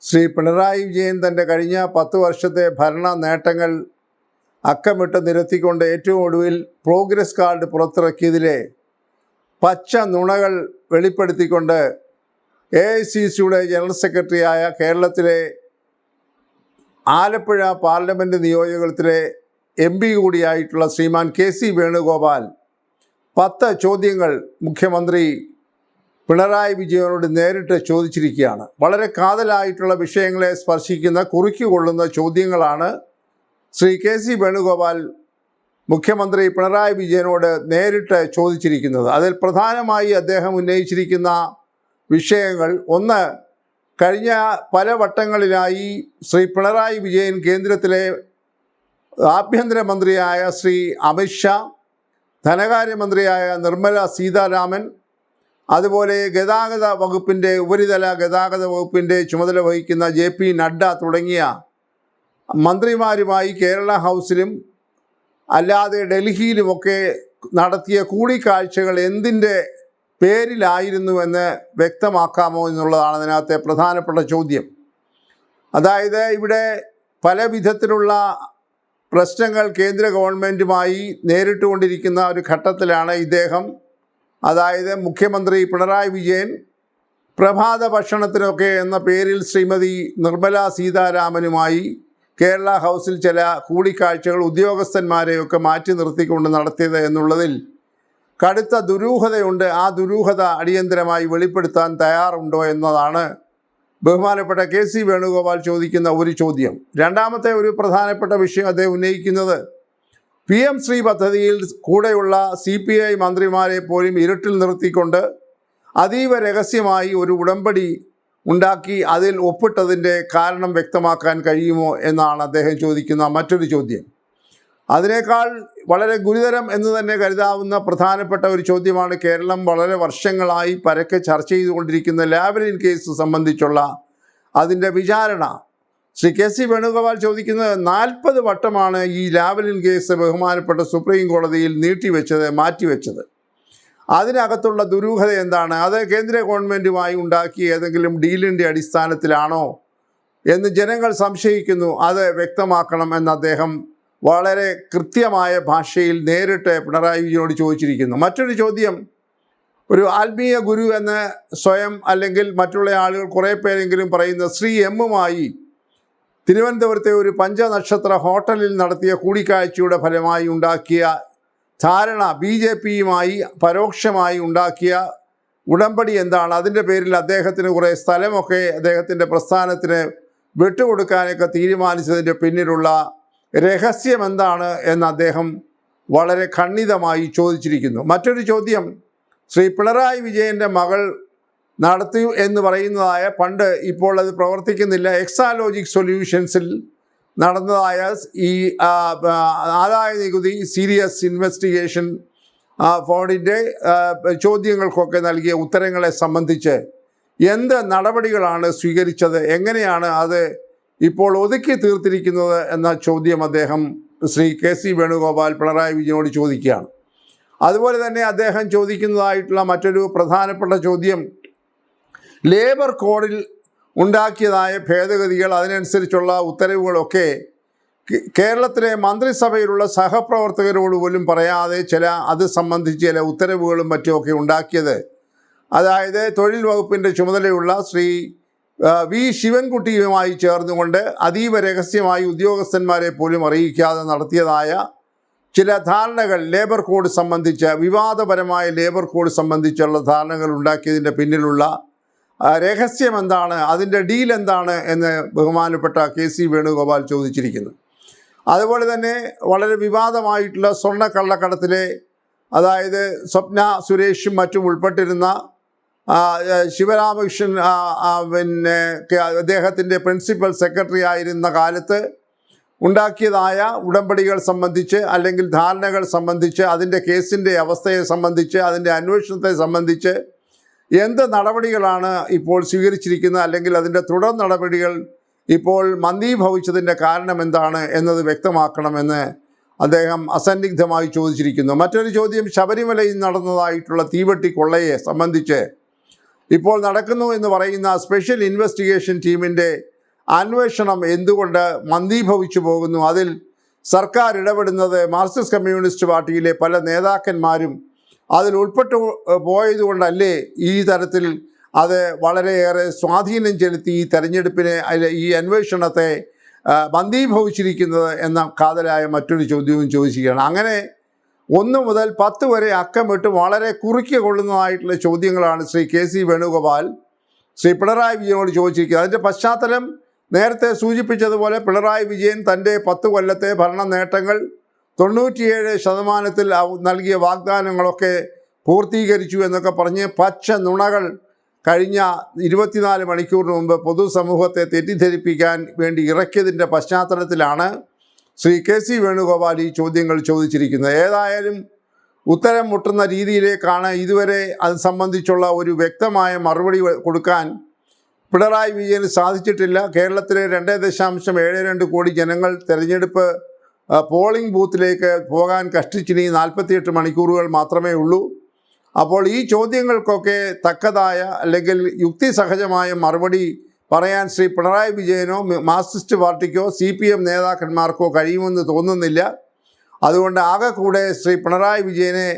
ശ്രീ പിണറായി വിജയൻ തൻ്റെ കഴിഞ്ഞ 10 വർഷത്തെ ഭരണ നേട്ടങ്ങൾ അക്കമിട്ട് നിരത്തിക്കൊണ്ട് ഏറ്റവും ഒടുവിൽ പ്രോഗ്രസ് കാർഡ് പുറത്തിറക്കിയതിലെ പച്ച നുണകൾ വെളിപ്പെടുത്തിക്കൊണ്ട് AICCയുടെ ജനറൽ സെക്രട്ടറിയായ കേരളത്തിലെ ആലപ്പുഴ പാർലമെൻറ്റ് നിയോജകത്തിലെ MP കൂടിയായിട്ടുള്ള ശ്രീമാൻ KC വേണുഗോപാൽ 10 ചോദ്യങ്ങൾ മുഖ്യമന്ത്രി പിണറായി വിജയനോട് നേരിട്ട് ചോദിച്ചിരിക്കുകയാണ്. വളരെ കാതലായിട്ടുള്ള വിഷയങ്ങളെ സ്പർശിക്കുന്ന കുറിക്കുകൊള്ളുന്ന ചോദ്യങ്ങളാണ് ശ്രീ KC വേണുഗോപാൽ മുഖ്യമന്ത്രി പിണറായി വിജയനോട് നേരിട്ട് ചോദിച്ചിരിക്കുന്നത്. അതിൽ പ്രധാനമായി അദ്ദേഹം ഉന്നയിച്ചിരിക്കുന്ന വിഷയങ്ങൾ, ഒന്ന്, കഴിഞ്ഞ പല വട്ടങ്ങളിലായി ശ്രീ പിണറായി വിജയൻ കേന്ദ്രത്തിലെ ആഭ്യന്തരമന്ത്രിയായ ശ്രീ അമിത്ഷാ, ധനകാര്യമന്ത്രിയായ നിർമ്മല സീതാരാമൻ, അതുപോലെ ഗതാഗത വകുപ്പിൻ്റെ ഉപരിതല ഗതാഗത വകുപ്പിൻ്റെ ചുമതല വഹിക്കുന്ന JP നഡ്ഡ തുടങ്ങിയ മന്ത്രിമാരുമായി കേരള ഹൗസിലും അല്ലാതെ ഡൽഹിയിലുമൊക്കെ നടത്തിയ കൂടിക്കാഴ്ചകൾ എന്തിൻ്റെ പേരിലായിരുന്നുവെന്ന് വ്യക്തമാക്കാമോ എന്നുള്ളതാണ് അതിനകത്തെ പ്രധാനപ്പെട്ട ചോദ്യം. അതായത് ഇവിടെ പല വിധത്തിലുള്ള പ്രശ്നങ്ങൾ കേന്ദ്ര ഗവൺമെൻറ്റുമായി നേരിട്ടുകൊണ്ടിരിക്കുന്ന ഒരു ഘട്ടത്തിലാണ് ഇദ്ദേഹം, അതായത് മുഖ്യമന്ത്രി പിണറായി വിജയൻ, പ്രഭാത ഭക്ഷണത്തിനൊക്കെ എന്ന പേരിൽ ശ്രീമതി നിർമ്മല സീതാരാമനുമായി കേരള ഹൗസിൽ ചില കൂടിക്കാഴ്ചകൾ ഉദ്യോഗസ്ഥന്മാരെയൊക്കെ മാറ്റി നിർത്തിക്കൊണ്ട് നടത്തിയത് എന്നുള്ളതിൽ കടുത്ത ദുരൂഹതയുണ്ട്. ആ ദുരൂഹത അടിയന്തരമായി വെളിപ്പെടുത്താൻ തയ്യാറുണ്ടോ എന്നതാണ് ബഹുമാനപ്പെട്ട KC വേണുഗോപാൽ ചോദിക്കുന്ന ഒരു ചോദ്യം. രണ്ടാമത്തെ ഒരു പ്രധാനപ്പെട്ട വിഷയം അദ്ദേഹം ഉന്നയിക്കുന്നത്, PM ശ്രീ പദ്ധതിയിൽ കൂടെയുള്ള CPI മന്ത്രിമാരെ പോലും ഇരുട്ടിൽ നിർത്തിക്കൊണ്ട് അതീവ രഹസ്യമായി ഒരു ഉടമ്പടി ഉണ്ടാക്കി അതിൽ ഒപ്പിട്ടതിൻ്റെ കാരണം വ്യക്തമാക്കാൻ കഴിയുമോ എന്നാണ് അദ്ദേഹം ചോദിക്കുന്ന മറ്റൊരു ചോദ്യം. അതിനേക്കാൾ വളരെ ഗുരുതരം എന്ന് തന്നെ കരുതാവുന്ന പ്രധാനപ്പെട്ട ഒരു ചോദ്യമാണ് കേരളം വളരെ വർഷങ്ങളായി പരക്കെ ചർച്ച ചെയ്തുകൊണ്ടിരിക്കുന്ന ലാവ്ലിൻ കേസ് സംബന്ധിച്ചുള്ള അതിൻ്റെ വിചാരണ. ശ്രീ KC വേണുഗോപാൽ ചോദിക്കുന്നത്, 40 വട്ടമാണ് ഈ ലാവ്ലിൻ കേസ് ബഹുമാനപ്പെട്ട സുപ്രീം കോടതിയിൽ മാറ്റിവെച്ചത്. അതിനകത്തുള്ള ദുരൂഹത എന്താണ്? അത് കേന്ദ്ര ഗവൺമെൻറ്റുമായി ഉണ്ടാക്കിയ ഏതെങ്കിലും ഡീലിൻ്റെ അടിസ്ഥാനത്തിലാണോ എന്ന് ജനങ്ങൾ സംശയിക്കുന്നു. അത് വ്യക്തമാക്കണം എന്ന് അദ്ദേഹം വളരെ കൃത്യമായ ഭാഷയിൽ നേരിട്ട് പിണറായി വിജയനോട് ചോദിച്ചിരിക്കുന്നു. മറ്റൊരു ചോദ്യം, ഒരു ആത്മീയ ഗുരു എന്ന് സ്വയം അല്ലെങ്കിൽ മറ്റുള്ള ആളുകൾ കുറേ പേരെങ്കിലും പറയുന്ന ശ്രീ M-മായി തിരുവനന്തപുരത്തെ ഒരു പഞ്ചനക്ഷത്ര ഹോട്ടലിൽ നടത്തിയ കൂടിക്കാഴ്ചയുടെ ഫലമായി ഉണ്ടാക്കിയ ധാരണ, BJPയുമായി പരോക്ഷമായി ഉണ്ടാക്കിയ ഉടമ്പടി എന്താണ്? അതിൻ്റെ പേരിൽ അദ്ദേഹത്തിന് കുറേ സ്ഥലമൊക്കെ അദ്ദേഹത്തിൻ്റെ പ്രസ്ഥാനത്തിന് വിട്ടുകൊടുക്കാനൊക്കെ തീരുമാനിച്ചതിൻ്റെ പിന്നിലുള്ള രഹസ്യം എന്താണ് എന്ന് അദ്ദേഹം വളരെ ഖണ്ഡിതമായി ചോദിച്ചിരിക്കുന്നു. മറ്റൊരു ചോദ്യം, ശ്രീ പിണറായി വിജയൻ്റെ മകൾ നടത്തി എന്ന് പറയുന്നതായ, പണ്ട് ഇപ്പോൾ അത് പ്രവർത്തിക്കുന്നില്ല, എക്സാലോജിക് സൊല്യൂഷൻസിൽ നടന്നതായ ഈ ആദായ നികുതി സീരിയസ് ഇൻവെസ്റ്റിഗേഷൻ ഫോണ്ടിൻ്റെ ചോദ്യങ്ങൾക്കൊക്കെ നൽകിയ ഉത്തരങ്ങളെ സംബന്ധിച്ച് എന്ത് നടപടികളാണ് സ്വീകരിച്ചത്, എങ്ങനെയാണ് അത് ഇപ്പോൾ ഒതുക്കി തീർത്തിരിക്കുന്നത് എന്ന ചോദ്യം അദ്ദേഹം ശ്രീ KC വേണുഗോപാൽ പിണറായി വിജയനോട് ചോദിക്കുകയാണ്. അതുപോലെ തന്നെ അദ്ദേഹം ചോദിക്കുന്നതായിട്ടുള്ള മറ്റൊരു പ്രധാനപ്പെട്ട ചോദ്യം, ലേബർ കോഡിൽ ഉണ്ടാക്കിയതായ ഭേദഗതികൾ, അതിനനുസരിച്ചുള്ള ഉത്തരവുകളൊക്കെ കേരളത്തിലെ മന്ത്രിസഭയിലുള്ള സഹപ്രവർത്തകരോട് പോലും പറയാതെ അത് സംബന്ധിച്ച് ചില ഉത്തരവുകളും മറ്റുമൊക്കെ ഉണ്ടാക്കിയത്, അതായത് തൊഴിൽ വകുപ്പിൻ്റെ ചുമതലയുള്ള ശ്രീ V ശിവൻകുട്ടിയുമായി ചേർന്നുകൊണ്ട് അതീവ രഹസ്യമായി ഉദ്യോഗസ്ഥന്മാരെ പോലും അറിയിക്കാതെ നടത്തിയതായ ചില ധാരണകൾ, ലേബർ കോഡ് സംബന്ധിച്ച്, വിവാദപരമായ ലേബർ കോഡ് സംബന്ധിച്ചുള്ള ധാരണകൾ ഉണ്ടാക്കിയതിൻ്റെ പിന്നിലുള്ള രഹസ്യം എന്താണ്, അതിൻ്റെ ഡീൽ എന്താണ് എന്ന് ബഹുമാനപ്പെട്ട KC വേണുഗോപാൽ ചോദിച്ചിരിക്കുന്നു. അതുപോലെ തന്നെ വളരെ വിവാദമായിട്ടുള്ള സ്വർണ്ണക്കള്ളക്കടത്തിലെ, അതായത് സ്വപ്ന സുരേഷും മറ്റും ഉൾപ്പെട്ടിരുന്ന ശിവരാമകൃഷ്ണൻ, പിന്നെ അദ്ദേഹത്തിൻ്റെ പ്രിൻസിപ്പൽ സെക്രട്ടറി ആയിരുന്ന കാലത്ത് ഉണ്ടാക്കിയതായ ഉടമ്പടികൾ സംബന്ധിച്ച് അല്ലെങ്കിൽ ധാരണകൾ സംബന്ധിച്ച്, അതിൻ്റെ കേസിൻ്റെ അവസ്ഥയെ സംബന്ധിച്ച്, അതിൻ്റെ അന്വേഷണത്തെ സംബന്ധിച്ച് എന്ത് നടപടികളാണ് ഇപ്പോൾ സ്വീകരിച്ചിരിക്കുന്നത്, അല്ലെങ്കിൽ അതിൻ്റെ തുടർ നടപടികൾ ഇപ്പോൾ മന്ദീഭവിച്ചതിൻ്റെ കാരണം എന്താണ് എന്നത് വ്യക്തമാക്കണമെന്ന് അദ്ദേഹം അസന്നിഗ്ധമായി ചോദിച്ചിരിക്കുന്നു. മറ്റൊരു ചോദ്യം, ശബരിമലയിൽ നടന്നതായിട്ടുള്ള തീവെട്ടി കൊള്ളയെ സംബന്ധിച്ച് ഇപ്പോൾ നടക്കുന്നു എന്ന് പറയുന്ന സ്പെഷ്യൽ ഇൻവെസ്റ്റിഗേഷൻ ടീമിൻ്റെ അന്വേഷണം എന്തുകൊണ്ട് മന്ദീഭവിച്ചു പോകുന്നു? അതിൽ സർക്കാർ ഇടപെടുന്നത് മാർക്സിസ്റ്റ് കമ്മ്യൂണിസ്റ്റ് പാർട്ടിയിലെ പല നേതാക്കന്മാരും അതിൽ ഉൾപ്പെട്ടു പോയതുകൊണ്ടല്ലേ ഈ തരത്തിൽ അത് വളരെയേറെ സ്വാധീനം ചെലുത്തി ഈ തെരഞ്ഞെടുപ്പിനെ ഈ അന്വേഷണത്തെ മന്ദീഭവിച്ചിരിക്കുന്നത് എന്ന കാതലായ മറ്റൊരു ചോദ്യവും ചോദിക്കുകയാണ്. അങ്ങനെ 1 മുതൽ 10 വരെ അക്കമിട്ട് വളരെ കുറുക്കി കൊള്ളുന്നതായിട്ടുള്ള ചോദ്യങ്ങളാണ് ശ്രീ കെ സി വേണുഗോപാൽ ശ്രീ പിണറായി വിജയനോട് ചോദിച്ചിരിക്കുന്നത്. അതിൻ്റെ പശ്ചാത്തലം നേരത്തെ സൂചിപ്പിച്ചതുപോലെ പിണറായി വിജയൻ തൻ്റെ 10 കൊല്ലത്തെ ഭരണ നേട്ടങ്ങൾ 97% നൽകിയ വാഗ്ദാനങ്ങളൊക്കെ പൂർത്തീകരിച്ചു എന്നൊക്കെ പറഞ്ഞ് പച്ച നുണകൾ കഴിഞ്ഞ 24 മണിക്കൂറിന് മുമ്പ് പൊതുസമൂഹത്തെ തെറ്റിദ്ധരിപ്പിക്കാൻ വേണ്ടി ഇറക്കിയതിൻ്റെ പശ്ചാത്തലത്തിലാണ് ശ്രീ കെ സി വേണുഗോപാൽ ഈ ചോദ്യങ്ങൾ ചോദിച്ചിരിക്കുന്നത്. ഏതായാലും ഉത്തരം മുട്ടുന്ന രീതിയിലേക്കാണ് ഇതുവരെ അത് സംബന്ധിച്ചുള്ള ഒരു വ്യക്തമായ മറുപടി കൊടുക്കാൻ പിണറായി വിജയന് സാധിച്ചിട്ടില്ല. കേരളത്തിലെ 2.72 കോടി ജനങ്ങൾ തെരഞ്ഞെടുപ്പ് പോളിംഗ് ബൂത്തിലേക്ക് പോകാൻ കഷ്ടിച്ചിനി 48 മണിക്കൂറുകൾ മാത്രമേ ഉള്ളൂ. അപ്പോൾ ഈ ചോദ്യങ്ങൾക്കൊക്കെ തക്കതായ അല്ലെങ്കിൽ യുക്തിസഹജമായ മറുപടി പറയാൻ ശ്രീ പിണറായി വിജയനോ മാർക്സിസ്റ്റ് പാർട്ടിക്കോ CPM നേതാക്കന്മാർക്കോ കഴിയുമെന്ന് തോന്നുന്നില്ല. അതുകൊണ്ട് ആകെ കൂടെ ശ്രീ പിണറായി വിജയനെ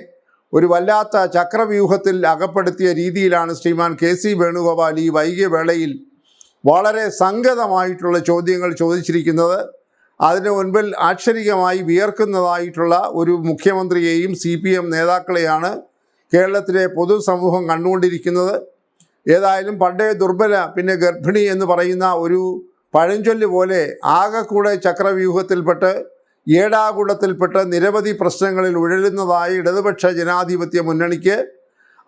ഒരു വല്ലാത്ത ചക്രവ്യൂഹത്തിൽ അകപ്പെടുത്തിയ രീതിയിലാണ് ശ്രീമാൻ കെ സി വേണുഗോപാൽ ഈ വൈകിയ വേളയിൽ വളരെ സംഗതമായിട്ടുള്ള ചോദ്യങ്ങൾ ചോദിച്ചിരിക്കുന്നത്. അതിന് മുൻപിൽ ആക്ഷരികമായി വിയർക്കുന്നതായിട്ടുള്ള ഒരു മുഖ്യമന്ത്രിയെയും CPM നേതാക്കളെയാണ് കേരളത്തിലെ പൊതുസമൂഹം കണ്ടുകൊണ്ടിരിക്കുന്നത്. ഏതായാലും പണ്ടേ ദുർബല പിന്നെ ഗർഭിണി എന്ന് പറയുന്ന ഒരു പഴഞ്ചൊല്ല് പോലെ ആകെക്കൂടെ ചക്രവ്യൂഹത്തിൽപ്പെട്ട് ഏടാകുടത്തിൽപ്പെട്ട് നിരവധി പ്രശ്നങ്ങളിൽ ഉഴലുന്നതായ ഇടതുപക്ഷ ജനാധിപത്യ മുന്നണിക്ക്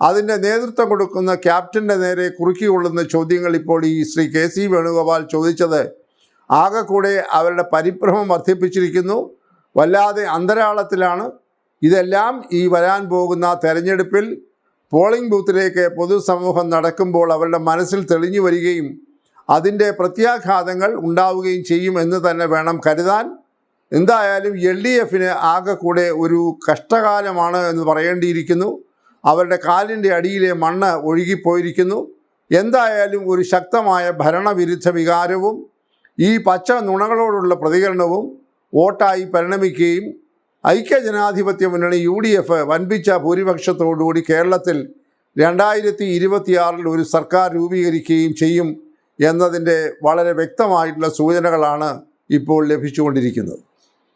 അതിൻ്റെ നേതൃത്വം കൊടുക്കുന്ന ക്യാപ്റ്റൻ്റെ നേരെ കുറുക്കിക്കൊള്ളുന്ന ചോദ്യങ്ങൾ ഇപ്പോൾ ഈ ശ്രീ കെ സി വേണുഗോപാൽ ചോദിച്ചത് ആകെക്കൂടെ അവരുടെ പരിഭ്രമം വർദ്ധിപ്പിച്ചിരിക്കുന്നു. വല്ലാതെ അന്തരാളത്തിലാണ്. ഇതെല്ലാം ഈ വരാൻ പോകുന്ന തെരഞ്ഞെടുപ്പിൽ പോളിംഗ് ബൂത്തിലേക്ക് പൊതുസമൂഹം നടക്കുമ്പോൾ അവരുടെ മനസ്സിൽ തെളിഞ്ഞു വരികയും അതിൻ്റെ പ്രത്യാഘാതങ്ങൾ ഉണ്ടാവുകയും ചെയ്യും എന്ന് തന്നെ വേണം കരുതാൻ. എന്തായാലും LDFന് ആകെ കൂടെ ഒരു കഷ്ടകാലമാണ് എന്ന് പറയേണ്ടിയിരിക്കുന്നു. അവരുടെ കാലിൻ്റെ അടിയിലെ മണ്ണ് ഒഴുകിപ്പോയിരിക്കുന്നു. എന്തായാലും ഒരു ശക്തമായ ഭരണവിരുദ്ധ വികാരവും ഈ പച്ച നുണകളോടുള്ള പ്രതികരണവും വോട്ടായി പരിണമിക്കുകയും ഐക്യജനാധിപത്യ മുന്നണി UDF വൻപിച്ച ഭൂരിപക്ഷത്തോടുകൂടി കേരളത്തിൽ 2026 ഒരു സർക്കാർ രൂപീകരിക്കുകയും ചെയ്യും എന്നതിൻ്റെ വളരെ വ്യക്തമായിട്ടുള്ള സൂചനകളാണ് ഇപ്പോൾ ലഭിച്ചുകൊണ്ടിരിക്കുന്നത്.